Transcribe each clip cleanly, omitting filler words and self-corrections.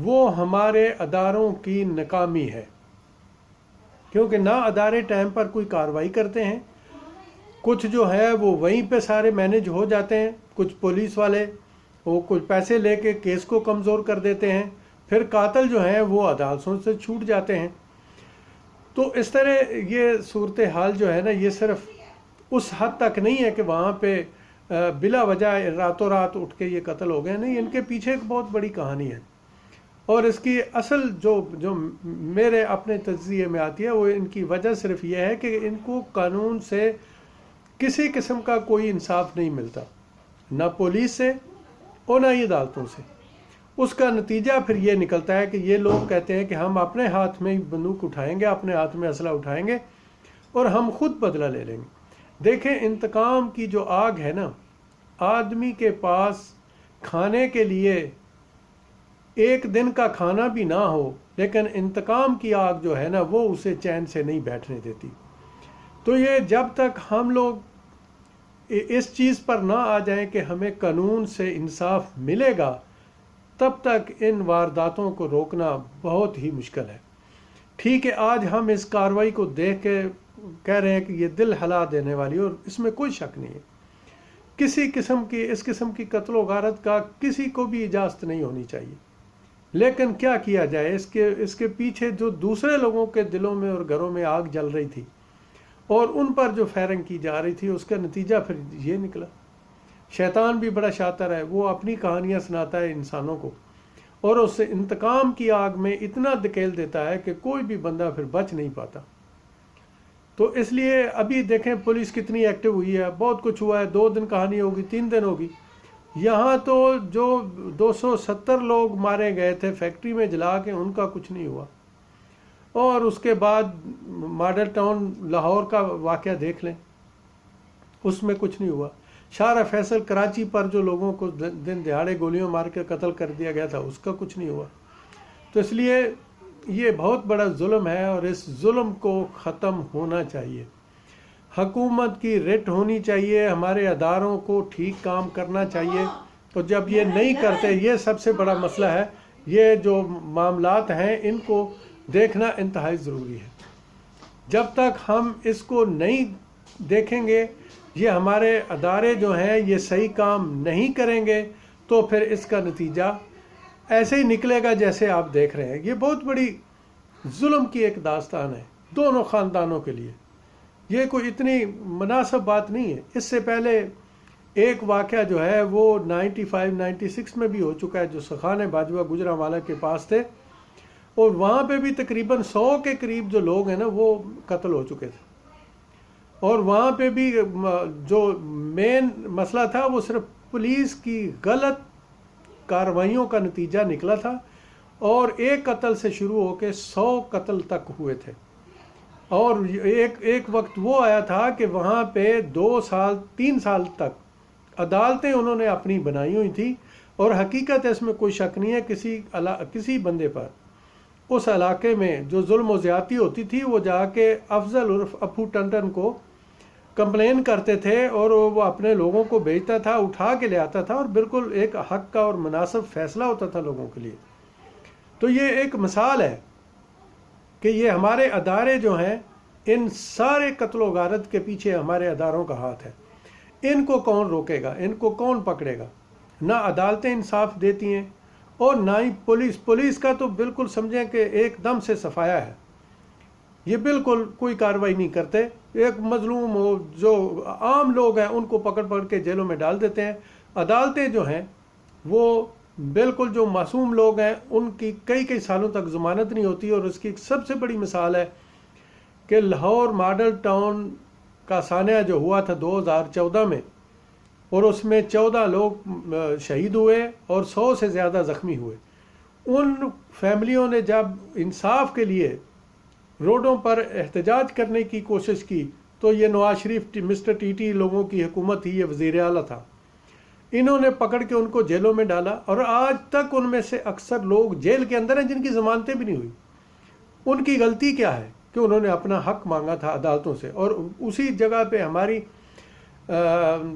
وہ ہمارے اداروں کی ناکامی ہے، کیونکہ نہ ادارے ٹائم پر کوئی کارروائی کرتے ہیں، کچھ جو ہے وہ وہیں پہ سارے مینج ہو جاتے ہیں، کچھ پولیس والے وہ کچھ پیسے لے کے کیس کو کمزور کر دیتے ہیں، پھر قاتل جو ہیں وہ عدالتوں سے چھوٹ جاتے ہیں۔ تو اس طرح یہ صورتحال جو ہے نا، یہ صرف اس حد تک نہیں ہے کہ وہاں پہ بلا وجہ راتوں رات اٹھ کے یہ قتل ہو گئے، نہیں، ان کے پیچھے ایک بہت بڑی کہانی ہے، اور اس کی اصل جو میرے اپنے تجزیے میں آتی ہے، وہ ان کی وجہ صرف یہ ہے کہ ان کو قانون سے کسی قسم کا کوئی انصاف نہیں ملتا، نہ پولیس سے اور نہ ہی عدالتوں سے۔ اس کا نتیجہ پھر یہ نکلتا ہے کہ یہ لوگ کہتے ہیں کہ ہم اپنے ہاتھ میں بندوق اٹھائیں گے، اپنے ہاتھ میں اسلحہ اٹھائیں گے اور ہم خود بدلہ لے لیں گے۔ دیکھیں، انتقام کی جو آگ ہے نا، آدمی کے پاس کھانے کے لیے ایک دن کا کھانا بھی نہ ہو، لیکن انتقام کی آگ جو ہے نا، وہ اسے چین سے نہیں بیٹھنے دیتی۔ تو یہ جب تک ہم لوگ اس چیز پر نہ آ جائیں کہ ہمیں قانون سے انصاف ملے گا، تب تک ان وارداتوں کو روکنا بہت ہی مشکل ہے۔ ٹھیک ہے، آج ہم اس کارروائی کو دیکھ کے کہہ رہے ہیں کہ یہ دل ہلا دینے والی، اور اس میں کوئی شک نہیں ہے، اس قسم کی قتل و غارت کا کسی کو بھی اجازت نہیں ہونی چاہیے۔ لیکن کیا کیا جائے، اس کے پیچھے جو دوسرے لوگوں کے دلوں میں اور گھروں میں آگ جل رہی تھی اور ان پر جو فائرنگ کی جا رہی تھی، اس کا نتیجہ پھر یہ نکلا۔ شیطان بھی بڑا شاطر ہے، وہ اپنی کہانیاں سناتا ہے انسانوں کو، اور اس انتقام کی آگ میں اتنا دھکیل دیتا ہے کہ کوئی بھی بندہ پھر بچ نہیں پاتا۔ تو اس لیے ابھی دیکھیں پولیس کتنی ایکٹیو ہوئی ہے، بہت کچھ ہوا ہے، 2 دن کہانی ہوگی، 3 دن ہوگی۔ یہاں تو جو 270 لوگ مارے گئے تھے فیکٹری میں جلا کے، ان کا کچھ نہیں ہوا۔ اور اس کے بعد ماڈل ٹاؤن لاہور کا واقعہ دیکھ لیں، اس میں کچھ نہیں ہوا۔ شارع فیصل کراچی پر جو لوگوں کو دن دہاڑے گولیوں مار کے قتل کر دیا گیا تھا، اس کا کچھ نہیں ہوا۔ تو اس لیے یہ بہت بڑا ظلم ہے، اور اس ظلم کو ختم ہونا چاہیے۔ حکومت کی رٹ ہونی چاہیے، ہمارے اداروں کو ٹھیک کام کرنا چاہیے، تو جب یہ نہیں کرتے، یہ سب سے بڑا مسئلہ ہے۔ یہ جو معاملات ہیں، ان کو دیکھنا انتہائی ضروری ہے۔ جب تک ہم اس کو نہیں دیکھیں گے، یہ ہمارے ادارے جو ہیں یہ صحیح کام نہیں کریں گے، تو پھر اس کا نتیجہ ایسے ہی نکلے گا جیسے آپ دیکھ رہے ہیں۔ یہ بہت بڑی ظلم کی ایک داستان ہے دونوں خاندانوں کے لیے، یہ کوئی اتنی مناسب بات نہیں ہے۔ اس سے پہلے ایک واقعہ جو ہے وہ 95-96 میں بھی ہو چکا ہے، جو سخان باجوہ گجرانوالہ کے پاس تھے، اور وہاں پہ بھی تقریباً 100 کے قریب جو لوگ ہیں نا، وہ قتل ہو چکے تھے، اور وہاں پہ بھی جو مین مسئلہ تھا وہ صرف پولیس کی غلط کارروائیوں کا نتیجہ نکلا تھا، اور ایک قتل سے شروع ہو کے 100 قتل تک ہوئے تھے۔ اور ایک وقت وہ آیا تھا کہ وہاں پہ 2-3 سال تک عدالتیں انہوں نے اپنی بنائی ہوئی تھی، اور حقیقت ہے، اس میں کوئی شک نہیں ہے، کسی بندے پر اس علاقے میں جو ظلم و زیادتی ہوتی تھی، وہ جا کے افضل عرف اپو ٹنڈن کو کمپلین کرتے تھے، اور وہ اپنے لوگوں کو بھیجتا تھا، اٹھا کے لے آتا تھا، اور بالکل ایک حق کا اور مناسب فیصلہ ہوتا تھا لوگوں کے لیے۔ تو یہ ایک مثال ہے کہ یہ ہمارے ادارے جو ہیں، ان سارے قتل و غارت کے پیچھے ہمارے اداروں کا ہاتھ ہے۔ ان کو کون روکے گا، ان کو کون پکڑے گا؟ نہ عدالتیں انصاف دیتی ہیں، اور نہ ہی پولیس کا تو بالکل سمجھیں کہ ایک دم سے صفایا ہے، یہ بالکل کوئی کارروائی نہیں کرتے۔ ایک مظلوم ہو، جو عام لوگ ہیں، ان کو پکڑ کے جیلوں میں ڈال دیتے ہیں۔ عدالتیں جو ہیں وہ بالکل جو معصوم لوگ ہیں، ان کی کئی سالوں تک ضمانت نہیں ہوتی، اور اس کی ایک سب سے بڑی مثال ہے کہ لاہور ماڈل ٹاؤن کا سانحہ جو ہوا تھا 2014 میں، اور اس میں 14 لوگ شہید ہوئے اور 100 سے زیادہ زخمی ہوئے۔ ان فیملیوں نے جب انصاف کے لیے روڈوں پر احتجاج کرنے کی کوشش کی، تو یہ Nawaz Sharif mister T T لوگوں کی حکومت تھی، یہ وزیر اعلیٰ تھا، انہوں نے پکڑ کے ان کو جیلوں میں ڈالا، اور آج تک ان میں سے اکثر لوگ جیل کے اندر ہیں جن کی ضمانتیں بھی نہیں ہوئی۔ ان کی غلطی کیا ہے کہ انہوں نے اپنا حق مانگا تھا عدالتوں سے، اور اسی جگہ پہ ہماری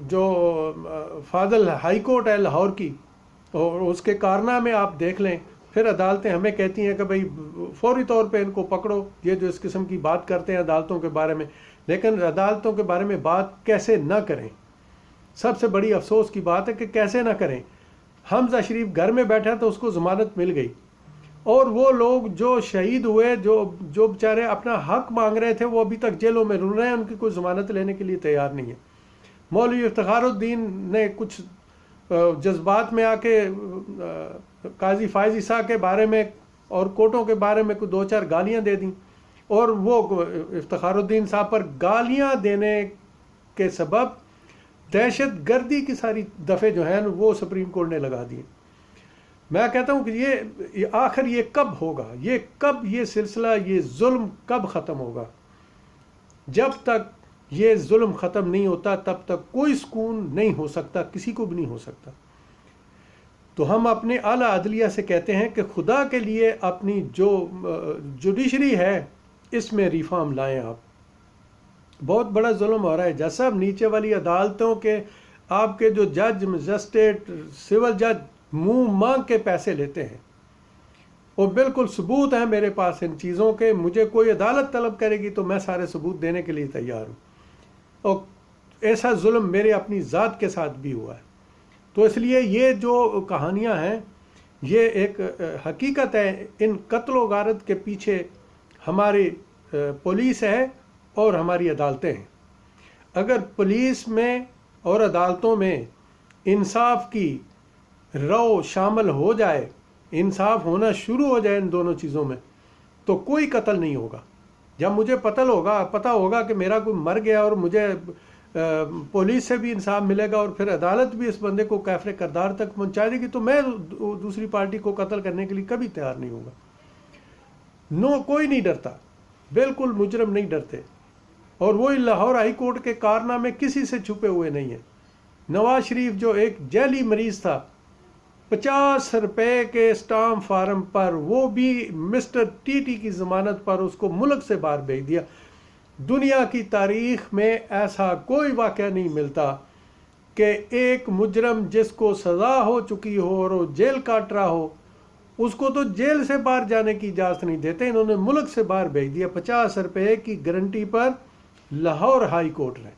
جو فاضل ہائی کورٹ ہے لاہور کی، اور اس کے کارنامے آپ دیکھ لیں، پھر عدالتیں ہمیں کہتی ہیں کہ بھئی فوری طور پہ ان کو پکڑو، یہ جو اس قسم کی بات کرتے ہیں عدالتوں کے بارے میں، لیکن عدالتوں کے بارے میں بات کیسے نہ کریں، سب سے بڑی افسوس کی بات ہے کہ کیسے نہ کریں۔ حمزہ شریف گھر میں بیٹھا تو اس کو ضمانت مل گئی، اور وہ لوگ جو شہید ہوئے، جو بیچارے اپنا حق مانگ رہے تھے، وہ ابھی تک جیلوں میں رل رہے ہیں، ان کی کوئی ضمانت لینے کے لیے تیار نہیں ہے۔ مولوی افتخار الدین نے کچھ جذبات میں آ کے قاضی فائز عیسیٰ کے بارے میں اور کوٹوں کے بارے میں کوئی 2-4 گالیاں دے دیں، اور وہ افتخار الدین صاحب پر گالیاں دینے کے سبب دہشت گردی کی ساری دفعے جو ہیں وہ سپریم کورٹ نے لگا دی۔ میں کہتا ہوں کہ یہ آخر یہ کب ہوگا، یہ سلسلہ، یہ ظلم کب ختم ہوگا؟ جب تک یہ ظلم ختم نہیں ہوتا تب تک کوئی سکون نہیں ہو سکتا، کسی کو بھی نہیں ہو سکتا۔ تو ہم اپنے اعلیٰ عدلیہ سے کہتے ہیں کہ خدا کے لیے اپنی جو جوڈیشری ہے اس میں ریفارم لائیں۔ آپ بہت بڑا ظلم ہو رہا ہے جج صاحب، نیچے والی عدالتوں کے آپ کے جو جج، مجسٹریٹ، سول جج منہ مانگ کے پیسے لیتے ہیں، اور بالکل ثبوت ہیں میرے پاس ان چیزوں کے۔ مجھے کوئی عدالت طلب کرے گی تو میں سارے ثبوت دینے کے لیے تیار ہوں، اور ایسا ظلم میرے اپنی ذات کے ساتھ بھی ہوا ہے۔ تو اس لیے یہ جو کہانیاں ہیں یہ ایک حقیقت ہے، ان قتل و غارت کے پیچھے ہماری پولیس ہے اور ہماری عدالتیں ہیں۔ اگر پولیس میں اور عدالتوں میں انصاف کی رو شامل ہو جائے، انصاف ہونا شروع ہو جائے ان دونوں چیزوں میں، تو کوئی قتل نہیں ہوگا۔ جب مجھے پتہ ہوگا کہ میرا کوئی مر گیا اور مجھے پولیس سے بھی انصاف ملے گا اور پھر عدالت بھی اس بندے کو کافر کردار تک پہنچا دے گی، تو میں دوسری پارٹی کو قتل کرنے کے لیے کبھی تیار نہیں ہوگا۔ کوئی نہیں ڈرتا، بالکل مجرم نہیں ڈرتے، اور وہی لاہور ہائی کورٹ کے کارنامے کسی سے چھپے ہوئے نہیں ہیں۔ نواز شریف جو ایک جعلی مریض تھا، 50 روپے کے اسٹامپ فارم پر، وہ بھی مسٹر ٹی ٹی کی ضمانت پر اس کو ملک سے باہر بھیج دیا۔ دنیا کی تاریخ میں ایسا کوئی واقعہ نہیں ملتا کہ ایک مجرم جس کو سزا ہو چکی ہو اور وہ جیل کاٹ رہا ہو، اس کو تو جیل سے باہر جانے کی اجازت نہیں دیتے، انہوں نے ملک سے باہر بھیج دیا 50 روپے کی گارنٹی پر لاہور ہائی کورٹ نے۔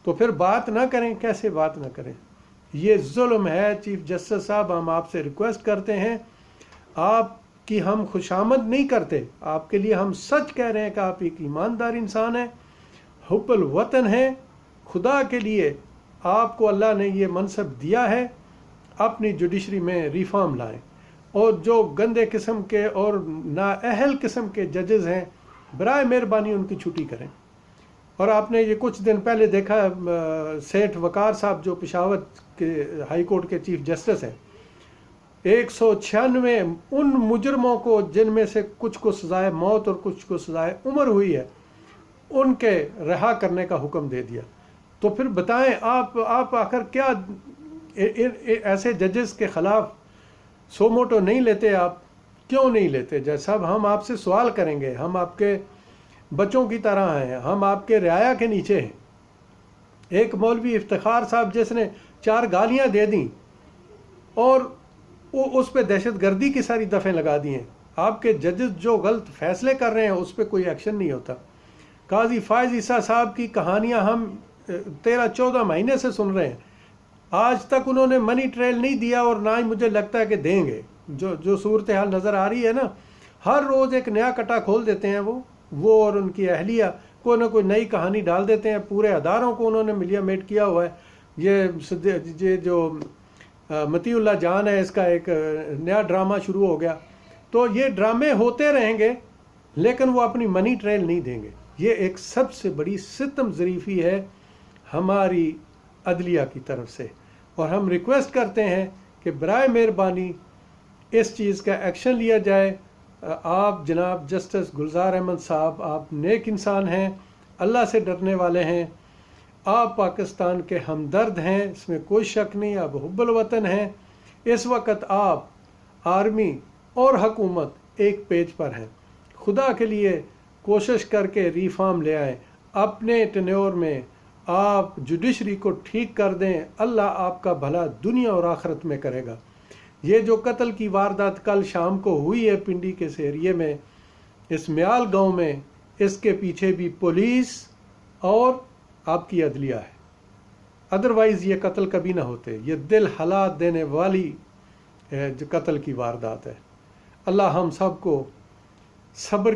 تو پھر بات نہ کریں، کیسے بات نہ کریں؟ یہ ظلم ہے۔ چیف جسٹس صاحب، ہم آپ سے ریکویسٹ کرتے ہیں، آپ کی ہم خوشامد نہیں کرتے، آپ کے لیے ہم سچ کہہ رہے ہیں کہ آپ ایک ایماندار انسان ہیں، حب الوطن ہیں۔ خدا کے لیے آپ کو اللہ نے یہ منصب دیا ہے، اپنی جوڈیشری میں ریفارم لائیں، اور جو گندے قسم کے اور نااہل قسم کے ججز ہیں، برائے مہربانی ان کی چھٹی کریں۔ اور آپ نے یہ کچھ دن پہلے دیکھا، سیٹھ وقار صاحب جو پشاور کے ہائی کورٹ کے چیف جسٹس ہیں، 196 ان مجرموں کو جن میں سے کچھ کو سزائے موت اور کچھ کو سزائے عمر ہوئی ہے، ان کے رہا کرنے کا حکم دے دیا۔ تو پھر بتائیں آپ آخر کیا ایسے ججز کے خلاف سو موٹو نہیں لیتے؟ آپ کیوں نہیں لیتے؟ جج صاحب، ہم آپ سے سوال کریں گے، ہم آپ کے بچوں کی طرح ہیں، ہم آپ کے رعایا کے نیچے ہیں۔ ایک مولوی افتخار صاحب جس نے 4 گالیاں دے دیں اور اس پہ دہشت گردی کی ساری دفعیں لگا دی ہیں، آپ کے ججز جو غلط فیصلے کر رہے ہیں اس پہ کوئی ایکشن نہیں ہوتا۔ قاضی فائز عیسیٰ صاحب کی کہانیاں ہم 13-14 مہینے سے سن رہے ہیں، آج تک انہوں نے منی ٹریل نہیں دیا، اور نہ ہی مجھے لگتا ہے کہ دیں گے۔ جو صورتحال نظر آ رہی ہے نا، ہر روز ایک نیا کٹا کھول دیتے ہیں وہ اور ان کی اہلیہ کوئی نہ کوئی نئی کہانی ڈال دیتے ہیں۔ پورے اداروں کو انہوں نے ملیا میٹ کیا ہوا ہے۔ یہ جو مطیع اللہ جان ہے، اس کا ایک نیا ڈرامہ شروع ہو گیا۔ تو یہ ڈرامے ہوتے رہیں گے، لیکن وہ اپنی منی ٹریل نہیں دیں گے۔ یہ ایک سب سے بڑی ستم ظریفی ہے ہماری عدلیہ کی طرف سے، اور ہم ریکویسٹ کرتے ہیں کہ برائے مہربانی اس چیز کا ایکشن لیا جائے۔ آپ جناب جسٹس گلزار احمد صاحب، آپ نیک انسان ہیں، اللہ سے ڈرنے والے ہیں، آپ پاکستان کے ہمدرد ہیں، اس میں کوئی شک نہیں، آپ حب الوطن ہیں۔ اس وقت آپ آرمی اور حکومت ایک پیج پر ہیں۔ خدا کے لیے کوشش کر کے ریفارم لے آئیں، اپنے ٹینیور میں آپ جوڈیشری کو ٹھیک کر دیں، اللہ آپ کا بھلا دنیا اور آخرت میں کرے گا۔ یہ جو قتل کی واردات کل شام کو ہوئی ہے پنڈی کے ایریے میں، اس میال گاؤں میں، اس کے پیچھے بھی پولیس اور آپ کی عدلیہ ہے، ادروائز یہ قتل کبھی نہ ہوتے۔ یہ دل ہلا دینے والی جو قتل کی واردات ہے۔ اللہ ہم سب کو صبر